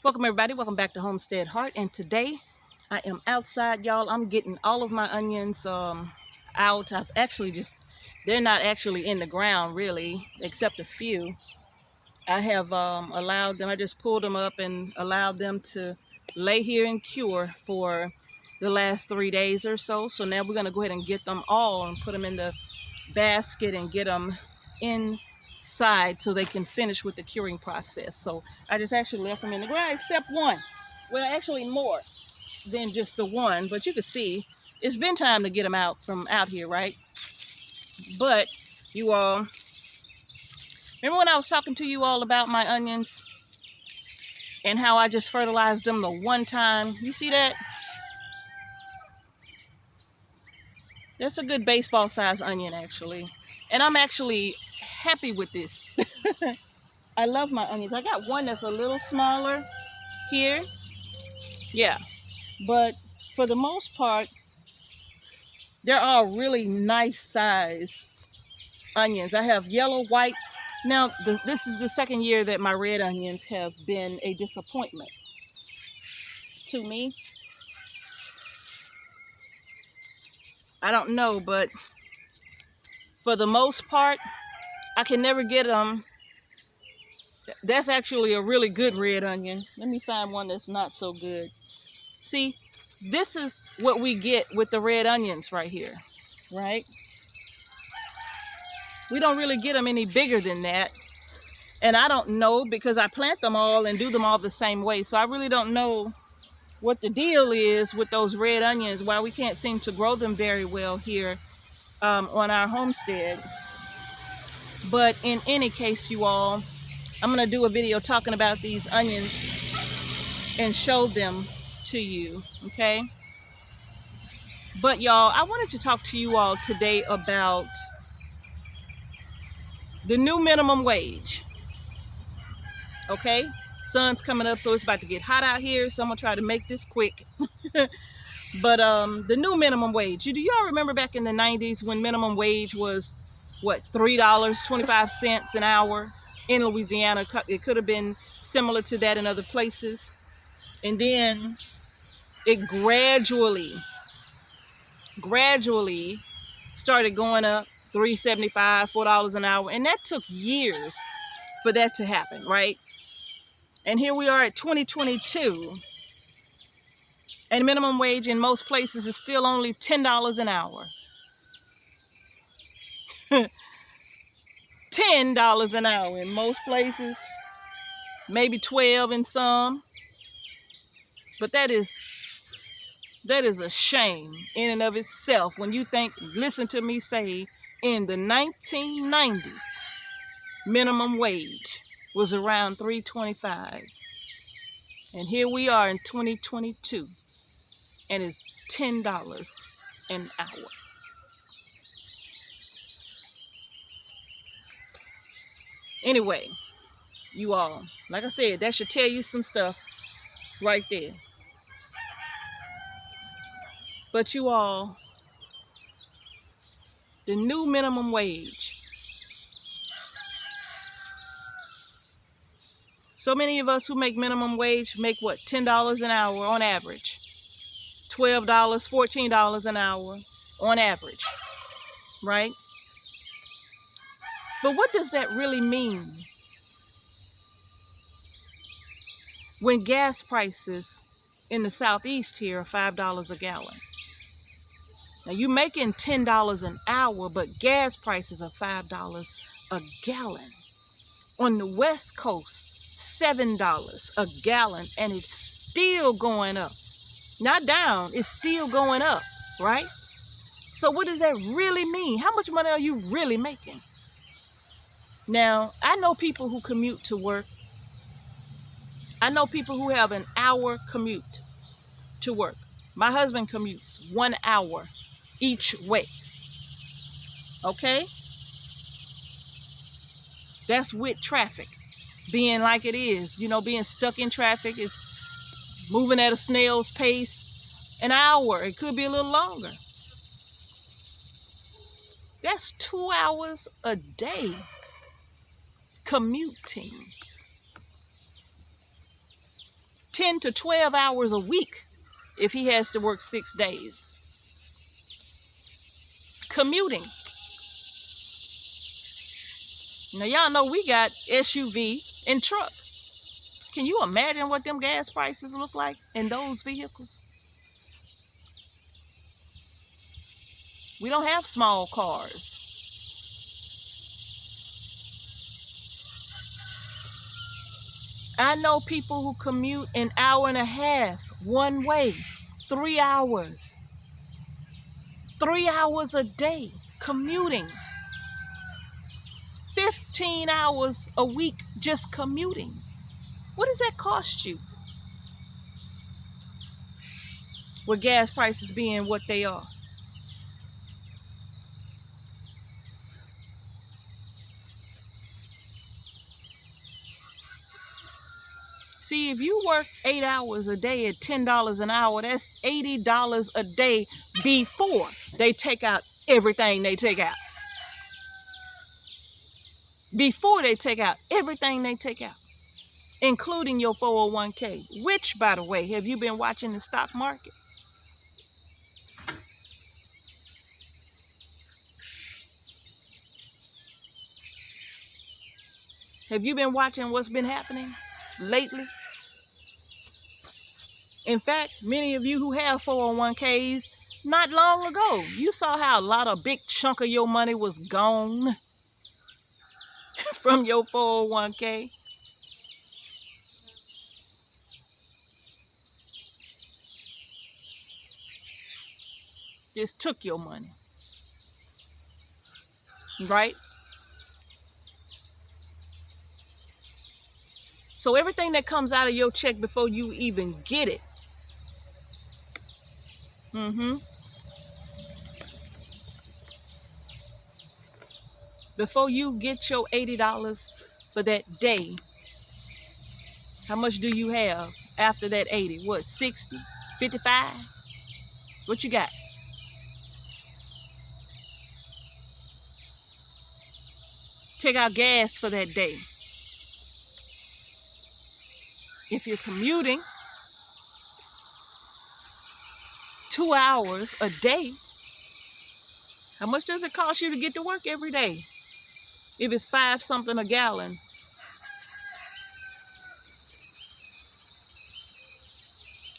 Welcome everybody, welcome back to Homestead Heart, and today I am outside, y'all. I'm getting all of my onions out. I've actually they're not actually in the ground really, except a few. I have allowed them, I just pulled them up and allowed them to lay here and cure for the last 3 days or so. So now we're gonna go ahead and get them all and put them in the basket and get them inside so they can finish with the curing process. So I just actually left them in the ground except one. Well, actually more than just the one, but you can see it's been time to get them out from out here, right? But you all remember when I was talking to you all about my onions and how I just fertilized them the one time? You see that? That's a good baseball size onion actually, and I'm actually happy with this. I love my onions. I got one that's a little smaller here, yeah, but for the most part they're all really nice size onions. I have yellow, white. Now this is the second year that my red onions have been a disappointment to me. I don't know, but for the most part I can never get them. That's actually a really good red onion. Let me find one that's not so good. See, this is what we get with the red onions right here, right? We don't really get them any bigger than that. And I don't know, because I plant them all and do them all the same way. So I really don't know what the deal is with those red onions, why we can't seem to grow them very well here on our homestead. But in any case, you all, I'm going to do a video talking about these onions and show them to you, okay? But y'all, I wanted to talk to you all today about the new minimum wage, okay? Sun's coming up, so it's about to get hot out here, so I'm gonna try to make this quick. But the new minimum wage, do y'all remember back in the 90s when minimum wage was what, $3.25 an hour in Louisiana? It could have been similar to that in other places, and then it gradually started going up, $3.75, $4 an hour, and that took years for that to happen, right? And here we are at 2022, and minimum wage in most places is still only $10 an hour. $10 an hour in most places, maybe 12 in some. But that is a shame in and of itself when you think, listen to me say, in the 1990s, minimum wage was around $3.25. And here we are in 2022, and it's $10 an hour. Anyway, you all, like I said, that should tell you some stuff right there. But you all, the new minimum wage. So many of us who make minimum wage make what, $10 an hour on average. $12, $14 an hour on average, right? But what does that really mean when gas prices in the southeast here are $5 a gallon? Now you're making $10 an hour, but gas prices are $5 a gallon. On the West Coast, $7 a gallon, and it's still going up. Not down, it's still going up, right? So what does that really mean? How much money are you really making? Now, I know people who commute to work. I know people who have an hour commute to work. My husband commutes 1 hour each way, okay? That's with traffic being like it is, you know, being stuck in traffic. Is moving at a snail's pace. An hour, it could be a little longer. That's 2 hours a day commuting. 10 to 12 hours a week if he has to work 6 days. Commuting. Now, y'all know we got SUV and truck. Can you imagine what them gas prices look like in those vehicles? We don't have small cars. I know people who commute an hour and a half one way, 3 hours. 3 hours a day commuting. 15 hours a week just commuting. What does that cost you? With gas prices being what they are. See, if you work 8 hours a day at $10 an hour, that's $80 a day before they take out everything they take out. Before they take out everything they take out, including your 401k, which, by the way, have you been watching the stock market? Have you been watching what's been happening lately? In fact, many of you who have 401ks, not long ago, you saw how a lot of big chunk of your money was gone from your 401k. Just took your money, right? So everything that comes out of your check before you even get it, before you get your $80 for that day, how much do you have after that 80? What, 60, 55? What you got? Take out gas for that day. If you're commuting 2 hours a day, how much does it cost you to get to work every day? If it's 5 something a gallon,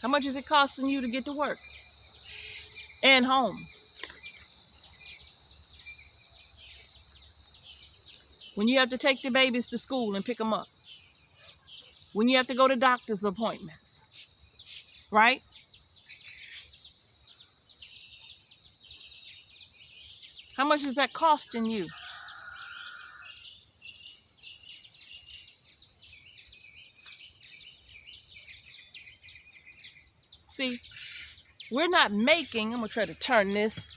how much is it costing you to get to work and home? When you have to take the babies to school and pick them up. When you have to go to doctor's appointments, right? How much is that costing you? See, we're not making, I'm going to try to turn this.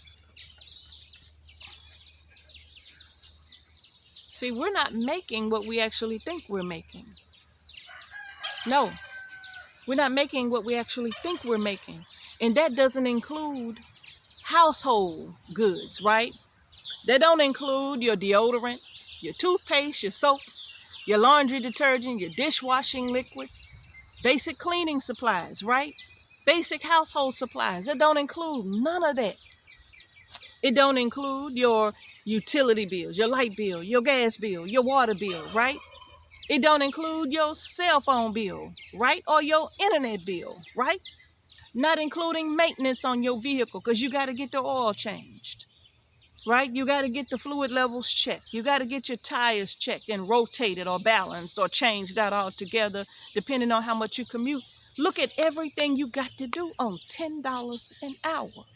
See, we're not making what we actually think we're making. No, we're not making what we actually think we're making. And that doesn't include household goods, right? That don't include your deodorant, your toothpaste, your soap, your laundry detergent, your dishwashing liquid, basic cleaning supplies, right? Basic household supplies. That don't include none of that. It don't include your utility bills, your light bill, your gas bill, your water bill, right? It don't include your cell phone bill, right? Or your internet bill, right? Not including maintenance on your vehicle because you got to get the oil changed, right? You got to get the fluid levels checked. You got to get your tires checked and rotated or balanced or changed out altogether, depending on how much you commute. Look at everything you got to do on $10 an hour,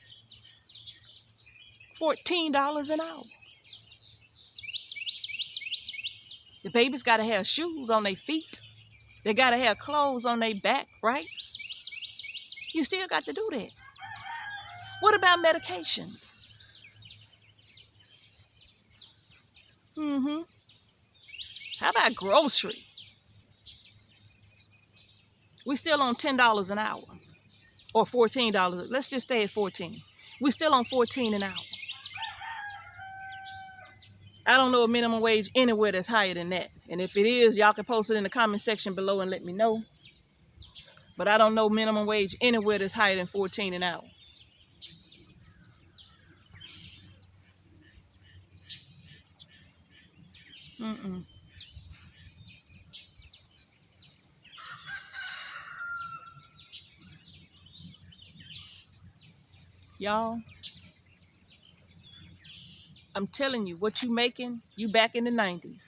$14 an hour. The babies got to have shoes on their feet. They got to have clothes on their back, right? You still got to do that. What about medications? How about grocery? We still on $10 an hour or $14. Let's just stay at 14. We still on 14 an hour. I don't know a minimum wage anywhere that's higher than that. And if it is, y'all can post it in the comment section below and let me know. But I don't know minimum wage anywhere that's higher than 14 an hour. Mm-mm. Y'all, I'm telling you, what you making, you back in the 90s.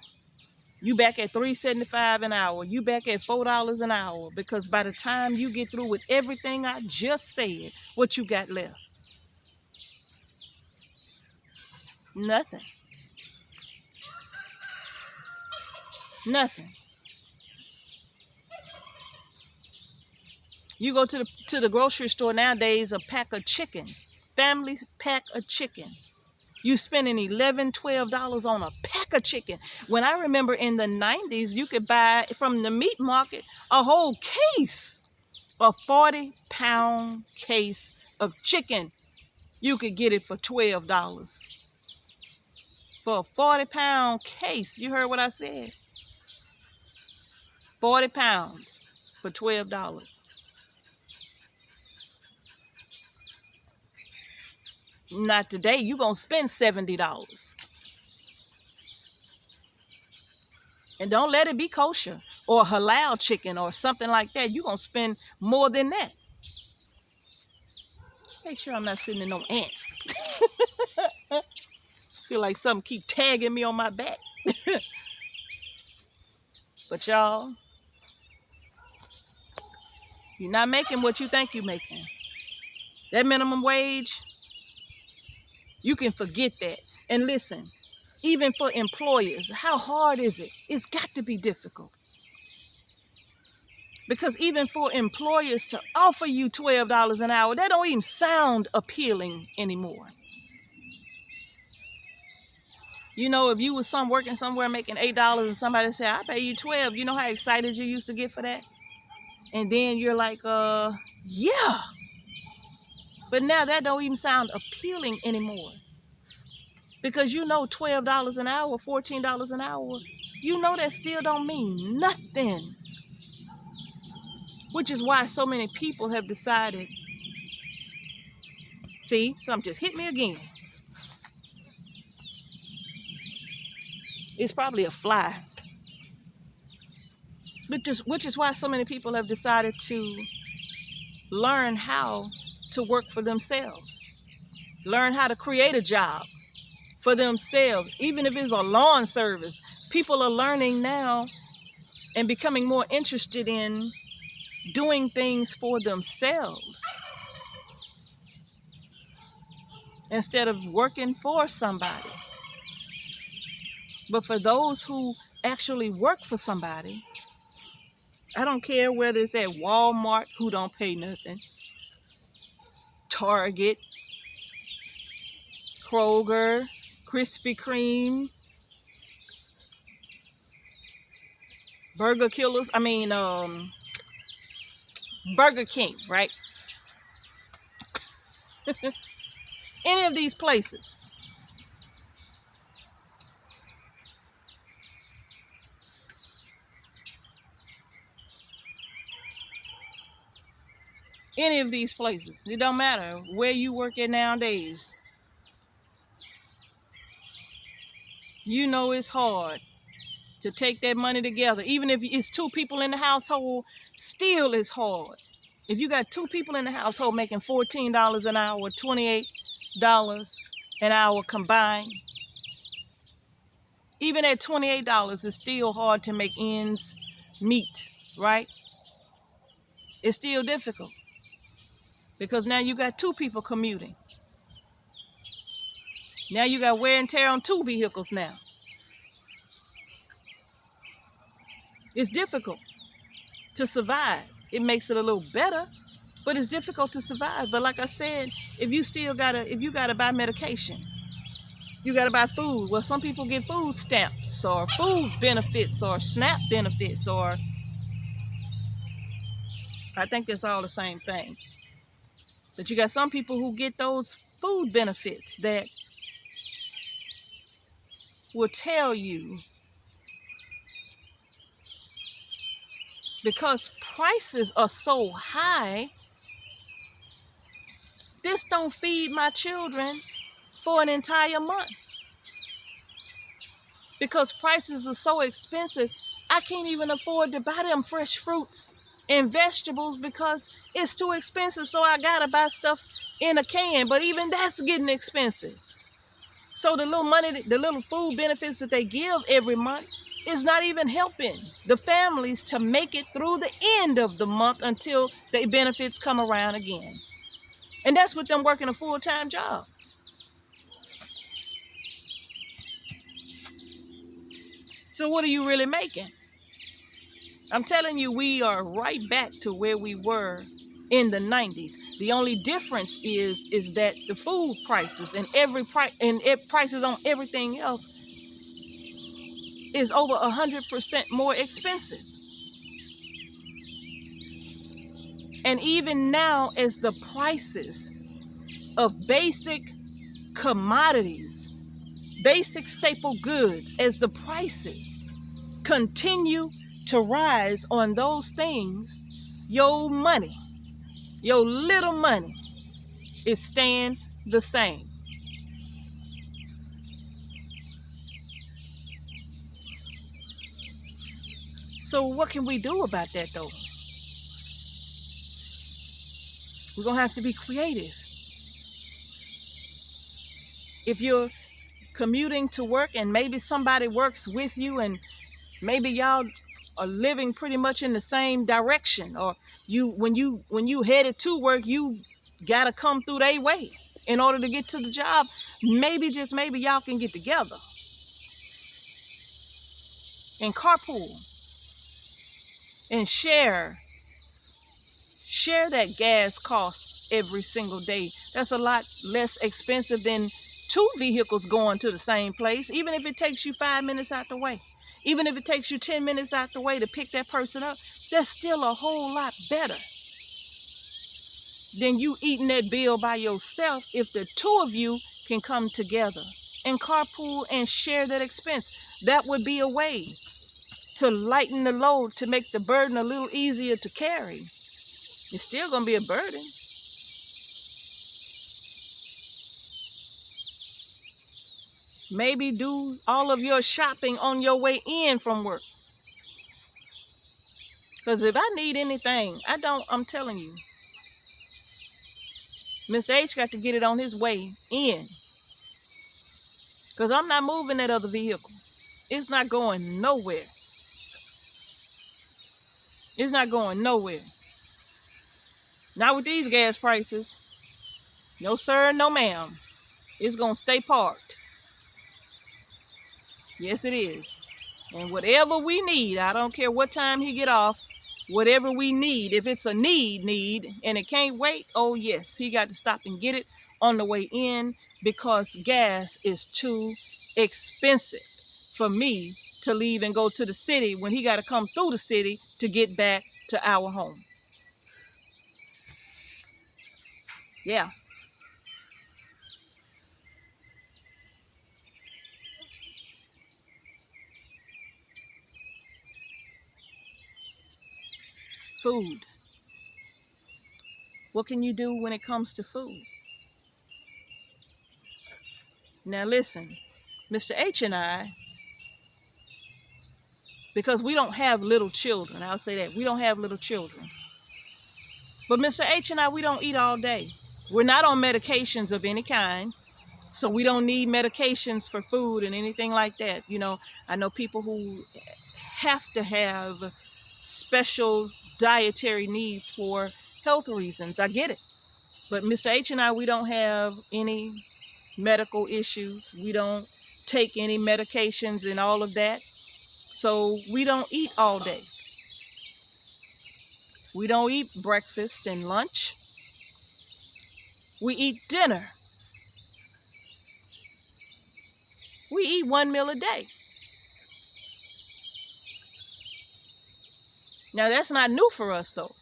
You back at $3.75 an hour. You back at $4 an hour. Because by the time you get through with everything I just said, what you got left? Nothing. Nothing. You go to the grocery store nowadays, a pack of chicken, family pack of chicken. You spending $11, $12 on a pack of chicken. When I remember in the 90s, you could buy from the meat market a whole case, a 40-pound case of chicken. You could get it for $12. For a 40-pound case, you heard what I said? 40 pounds for $12. Not today. You're going to spend $70. And don't let it be kosher or halal chicken or something like that. You're going to spend more than that. Make sure I'm not sitting in no ants. Feel like something keep tagging me on my back. But y'all, you're not making what you think you're making. That minimum wage, you can forget that. And listen, even for employers, how hard is it? It's got to be difficult. Because even for employers to offer you $12 an hour, that don't even sound appealing anymore. You know, if you was working somewhere making $8 and somebody said, I pay you 12, you know how excited you used to get for that? And then you're like, yeah. But now that don't even sound appealing anymore. Because you know $12 an hour, $14 an hour, you know that still don't mean nothing. Which is why so many people have decided, see, something just hit me again. It's probably a fly. Which is why so many people have decided to learn how to work for themselves. Learn how to create a job for themselves. Even if it's a lawn service, people are learning now and becoming more interested in doing things for themselves instead of working for somebody. But for those who actually work for somebody, I don't care whether it's at Walmart, who don't pay nothing, Target, Kroger, Krispy Kreme, Burger King, right? Any of these places. Any of these places. It don't matter where you work at nowadays. You know it's hard to take that money together. Even if it's two people in the household, still is hard. If you got two people in the household making $14 an hour, $28 an hour combined, even at $28, it's still hard to make ends meet, right? It's still difficult because now you got two people commuting. Now you got wear and tear on two vehicles now. It's difficult to survive. It makes it a little better, but it's difficult to survive. But like I said, if you gotta buy medication, you gotta buy food. Well, some people get food stamps or food benefits or SNAP benefits, or I think that's all the same thing. But you got some people who get those food benefits that will tell you because prices are so high, this don't feed my children for an entire month. Because prices are so expensive, I can't even afford to buy them fresh fruits and vegetables because it's too expensive. So I gotta buy stuff in a can, but even that's getting expensive. So the little money, the little food benefits that they give every month is not even helping the families to make it through the end of the month until the benefits come around again. And that's with them working a full-time job. So what are you really making? I'm telling you, we are right back to where we were in the 90s. The only difference is that the food prices and prices on everything else is over 100% more expensive. And even now, as the prices of basic commodities, basic staple goods, as the prices continue to rise on those things, your money, your little money, is staying the same. So what can we do about that though? We're gonna have to be creative. If you're commuting to work and maybe somebody works with you and maybe y'all are living pretty much in the same direction, or when you headed to work, you gotta come through their way in order to get to the job. Maybe, just maybe, y'all can get together and carpool and share that gas cost every single day. That's a lot less expensive than two vehicles going to the same place, even if it takes you 5 minutes out the way. Even if it takes you 10 minutes out the way to pick that person up, that's still a whole lot better than you eating that bill by yourself. If the two of you can come together and carpool and share that expense, that would be a way to lighten the load, to make the burden a little easier to carry. It's still going to be a burden. Maybe do all of your shopping on your way in from work. Because if I need anything, I'm telling you, Mr. H got to get it on his way in. Because I'm not moving that other vehicle. It's not going nowhere. It's not going nowhere. Not with these gas prices. No sir, no ma'am. It's going to stay parked. Yes, it is. And whatever we need, I don't care what time he get off, whatever we need, if it's a need, and it can't wait, oh yes, he got to stop and get it on the way in, because gas is too expensive for me to leave and go to the city when he got to come through the city to get back to our home. Yeah. Food. What can you do when it comes to food? Now listen, Mr. H and I, because we don't have little children, I'll say that, we don't have little children. But Mr. H and I, we don't eat all day. We're not on medications of any kind, so we don't need medications for food and anything like that. You know, I know people who have to have special dietary needs for health reasons. I get it. But Mr. H and I, we don't have any medical issues. We don't take any medications and all of that. So we don't eat all day. We don't eat breakfast and lunch. We eat dinner. We eat one meal a day. Now that's not new for us though.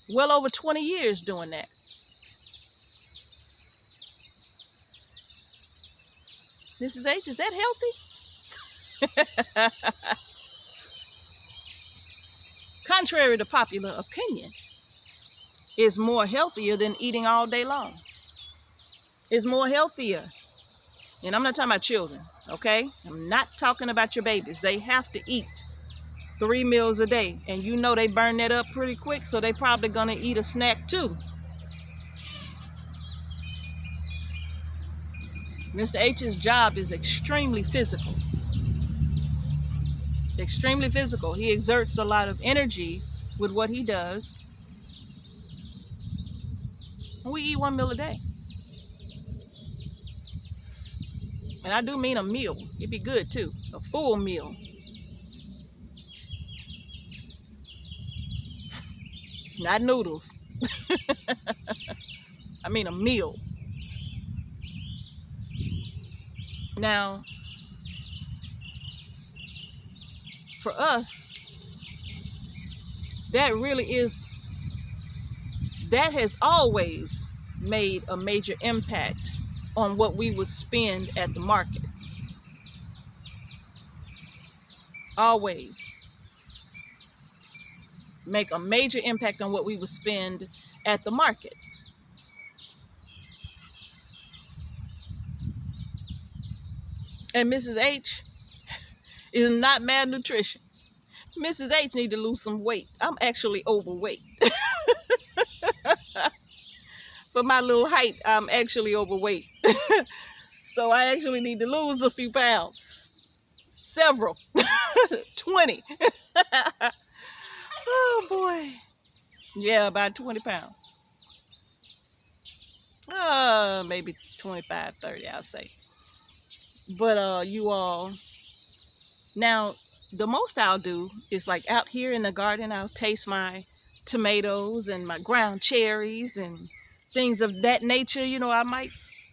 Well over 20 years doing that. Mrs. H, is that healthy? contrary to popular opinion, is more healthier than eating all day long. It's more healthier. And I'm not talking about children, okay? I'm not talking about your babies. They have to eat 3 meals a day. And you know they burn that up pretty quick, so they probably gonna eat a snack too. Mr. H's job is extremely physical. Extremely physical. He exerts a lot of energy with what he does. And we eat 1 meal a day. And I do mean a meal. It'd be good too. A full meal. Not noodles. I mean a meal. Now, for us, that has always made a major impact on what we would spend at the market. Always make a major impact on what we would spend at the market. And Mrs. H is not malnutrition. Mrs. H need to lose some weight. I'm actually overweight. For my little height, I'm actually overweight. So I actually need to lose a few pounds. Several. 20. Oh boy. Yeah, about 20 pounds. Maybe 25, 30, I'll say. But you all, now the most I'll do is like out here in the garden, I'll taste my tomatoes and my ground cherries and things of that nature. You know, I might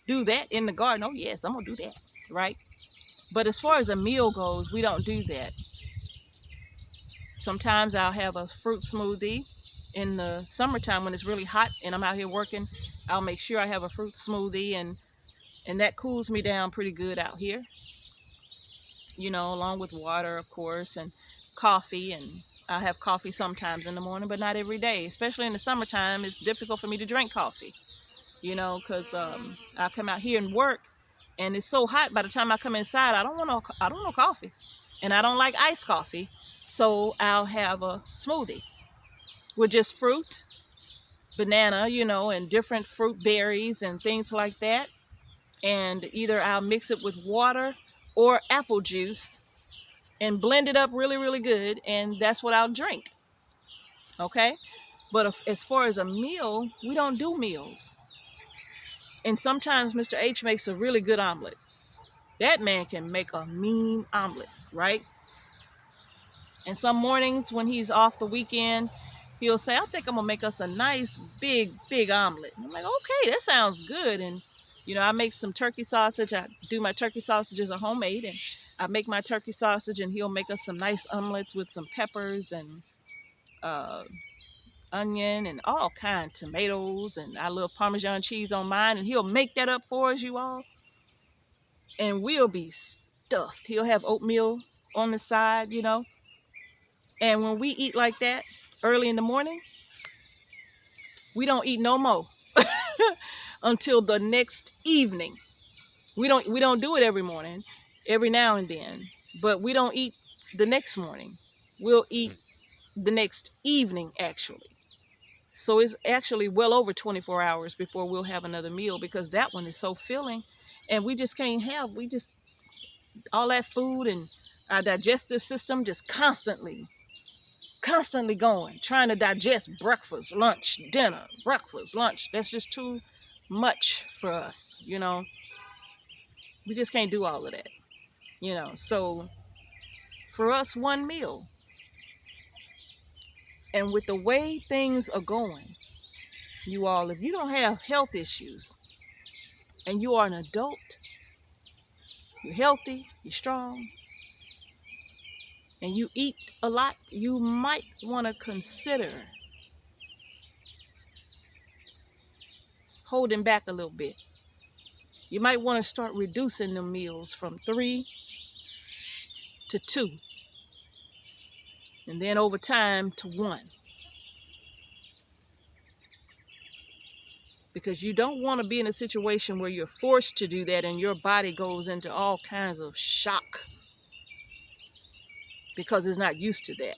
do that in the garden. Oh yes, I'm gonna do that, right? But as far as a meal goes, we don't do that. Sometimes I'll have a fruit smoothie. In the summertime when it's really hot and I'm out here working, I'll make sure I have a fruit smoothie, and that cools me down pretty good out here. You know, along with water, of course, and coffee. And I have coffee sometimes in the morning, but not every day. Especially in the summertime, it's difficult for me to drink coffee. You know, because I come out here and work, and it's so hot. By the time I come inside, I don't want coffee, and I don't like iced coffee. So I'll have a smoothie with just fruit, banana, you know, and different fruit berries and things like that. And either I'll mix it with water or apple juice and blend it up really, really good. And that's what I'll drink. Okay. But as far as a meal, we don't do meals. And sometimes Mr. H makes a really good omelet. That man can make a mean omelet, right? And some mornings when he's off the weekend, he'll say, I think I'm going to make us a nice, big, big omelet. And I'm like, okay, that sounds good. And, you know, I make some turkey sausage. I do my turkey sausages are homemade. And I make my turkey sausage, and he'll make us some nice omelets with some peppers and onion and all kinds, tomatoes. And I love Parmesan cheese on mine. And he'll make that up for us, you all. And we'll be stuffed. He'll have oatmeal on the side, you know. And when we eat like that early in the morning, we don't eat no more until the next evening. We don't do it every morning, every now and then, but we don't eat the next morning. We'll eat the next evening, actually. So it's actually well over 24 hours before we'll have another meal, because that one is so filling, and we just can't have, all that food, and our digestive system just constantly going, trying to digest breakfast, lunch, dinner, breakfast, lunch. That's just too much for us, you know. We just can't do all of that, you know. So for us, 1 meal. And with the way things are going, you all, if you don't have health issues and you are an adult, you're healthy, you're strong, and you eat a lot, you might want to consider holding back a little bit. You might want to start reducing the meals from 3 to 2. and then over time to 1. Because you don't want to be in a situation where you're forced to do that and your body goes into all kinds of shock because it's not used to that.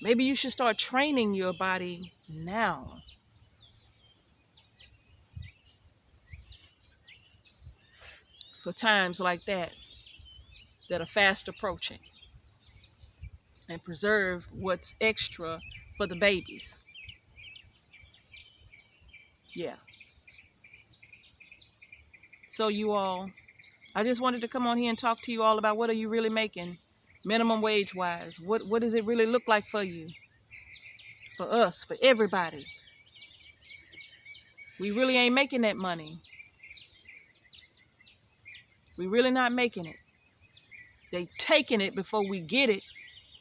Maybe you should start training your body now. For times like that are fast approaching, and preserve what's extra for the babies. Yeah. So you all, I just wanted to come on here and talk to you all about what are you really making minimum wage wise? What does it really look like for you? For us, for everybody. We really ain't making that money. We really not making it. They taking it before we get it,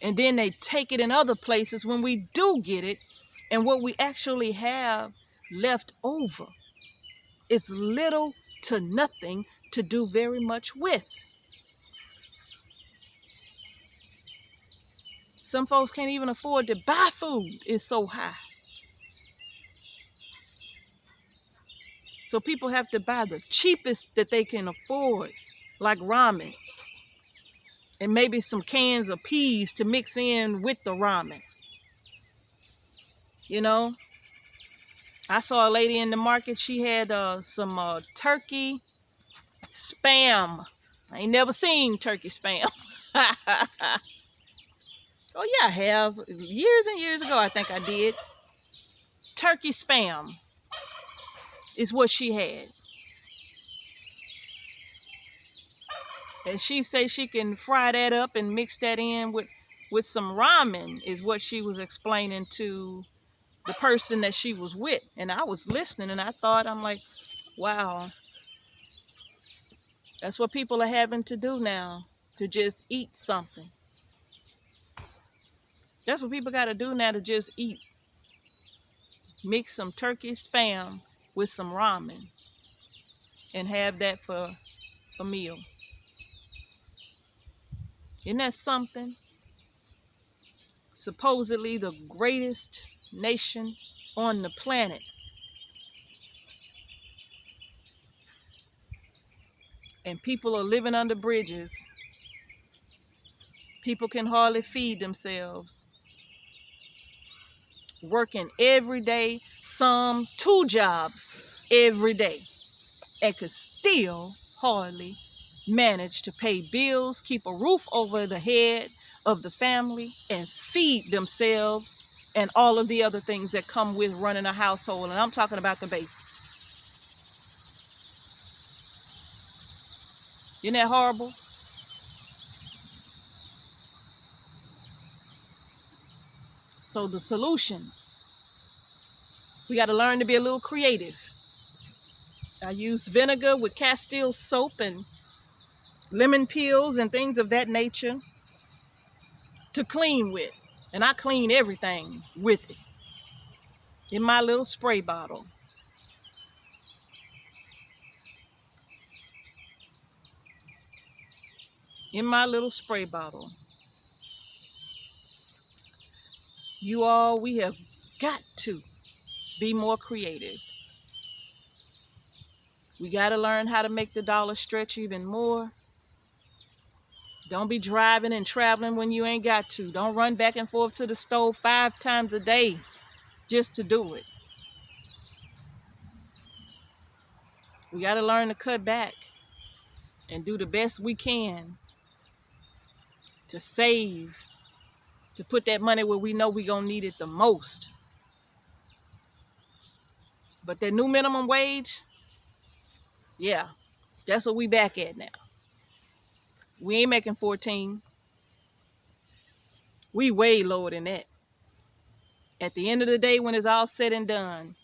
and then they take it in other places when we do get it, and what we actually have left over is little to nothing to do very much with. Some folks can't even afford to buy food. It's so high. So people have to buy the cheapest that they can afford, like ramen, and maybe some cans of peas to mix in with the ramen. You know, I saw a lady in the market. She had some turkey spam. I ain't never seen turkey spam. Oh yeah, I have. Years and years ago, I think I did. Turkey spam is what she had. And she say she can fry that up and mix that in with some ramen, is what she was explaining to the person that she was with. And I was listening and I thought, I'm like, wow, that's what people are having to do now, to just eat something. That's what people got to do now, to just eat. Mix some turkey spam with some ramen and have that for a meal. Isn't that something? Supposedly the greatest nation on the planet. And people are living under bridges. People can hardly feed themselves. Working every day, some 2 jobs every day, and could still hardly manage to pay bills, keep a roof over the head of the family, and feed themselves and all of the other things that come with running a household. And I'm talking about the basics. Isn't that horrible? So the solutions, we got to learn to be a little creative. I used vinegar with Castile soap and lemon peels and things of that nature to clean with. And I clean everything with it in my little spray bottle. In my little spray bottle. You all, we have got to be more creative. We got to learn how to make the dollar stretch even more. Don't be driving and traveling when you ain't got to. Don't run back and forth to the stove 5 times a day just to do it. We got to learn to cut back and do the best we can to save, to put that money where we know we're going to need it the most. But that new minimum wage, yeah, that's what we back at now. We ain't making 14. We way lower than that. At the end of the day, when it's all said and done,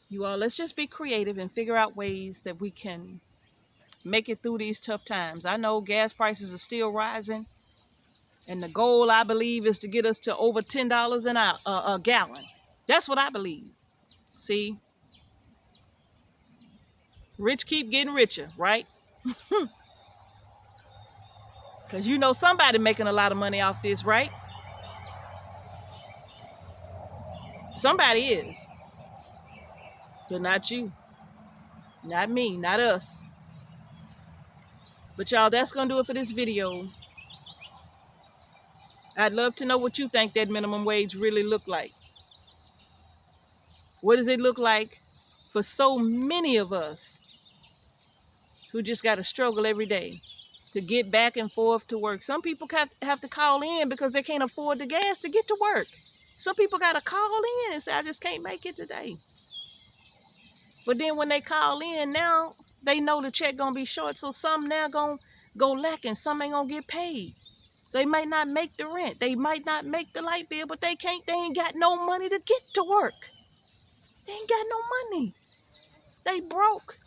you all, let's just be creative and figure out ways that we can make it through these tough times. I know gas prices are still rising, and the goal, I believe, is to get us to over $10 a gallon. That's what I believe. See, rich keep getting richer, right? Because you know somebody making a lot of money off this, right? Somebody is. But not you. Not me. Not us. But y'all, that's going to do it for this video. I'd love to know what you think that minimum wage really look like. What does it look like for so many of us who just got to struggle every day to get back and forth to work? Some people have to call in because they can't afford the gas to get to work. Some people got to call in and say, I just can't make it today. But then when they call in now, they know the check going to be short. So some now going to go lacking. Some ain't going to get paid. They might not make the rent. They might not make the light bill, but they ain't got no money to get to work. They ain't got no money. They broke.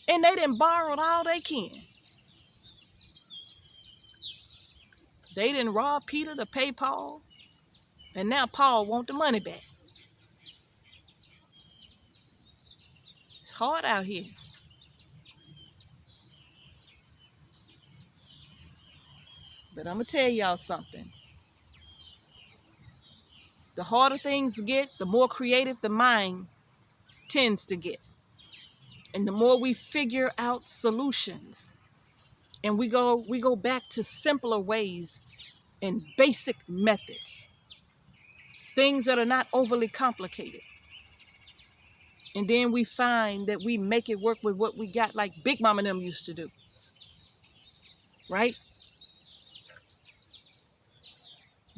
And they done borrowed all they can. They didn't rob Peter to pay Paul. And now Paul want the money back. It's hard out here. But I'm going to tell y'all something. The harder things get, the more creative the mind tends to get. And the more we figure out solutions and we go back to simpler ways and basic methods, things that are not overly complicated. And then we find that we make it work with what we got, like Big Mama and them used to do. Right?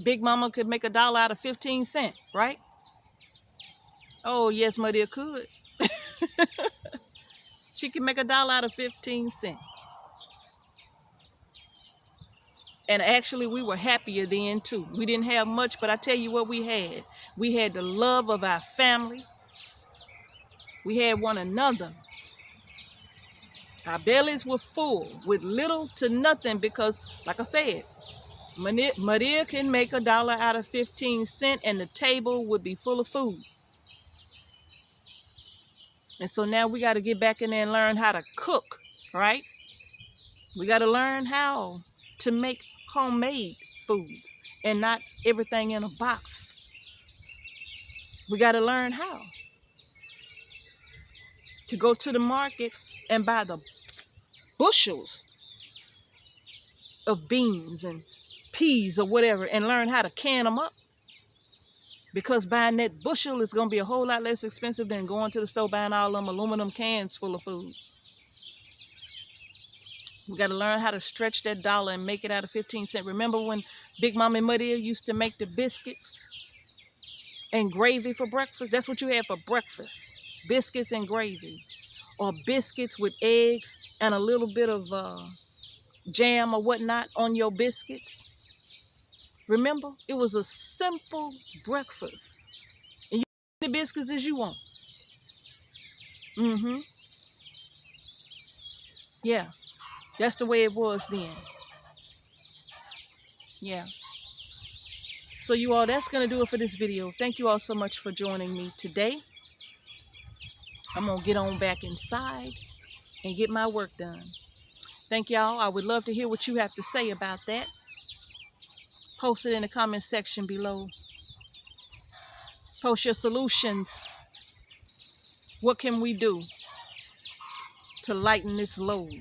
Big Mama could make $1 out of 15 cents, right? Oh, yes, my dear could. She could make $1 out of 15 cents. And actually, we were happier then, too. We didn't have much, but I tell you what we had. We had the love of our family. We had one another. Our bellies were full with little to nothing because, like I said, Maria can make $1 out of 15 cents and the table would be full of food. And so now we got to get back in there and learn how to cook, right? We got to learn how to make homemade foods and not everything in a box. We got to learn how to go to the market and buy the bushels of beans and peas or whatever and learn how to can them up. Because buying that bushel is going to be a whole lot less expensive than going to the store buying all them aluminum cans full of food. We got to learn how to stretch that dollar and make it out of 15 cents. Remember when Big Mama and Maria used to make the biscuits and gravy for breakfast? That's what you had for breakfast. Biscuits and gravy. Or biscuits with eggs and a little bit of jam or whatnot on your biscuits. Remember? It was a simple breakfast. And you get the biscuits as you want. Yeah. That's the way it was then. Yeah. So you all, that's going to do it for this video. Thank you all so much for joining me today. I'm going to get on back inside and get my work done. Thank y'all. I would love to hear what you have to say about that. Post it in the comment section below. Post your solutions. What can we do to lighten this load?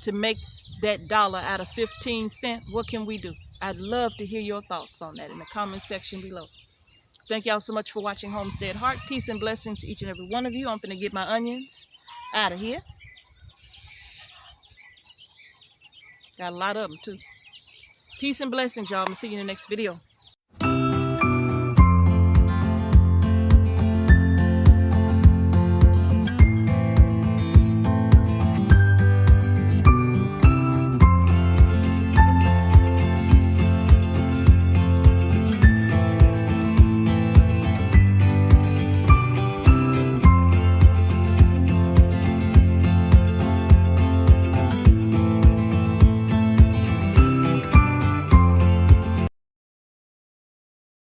To make that $1 out of 15 cents? What can we do? I'd love to hear your thoughts on that in the comment section below. Thank y'all so much for watching Homestead Heart. Peace and blessings to each and every one of you. I'm finna get my onions out of here. Got a lot of them too. Peace and blessings, y'all. I'm gonna see you in the next video.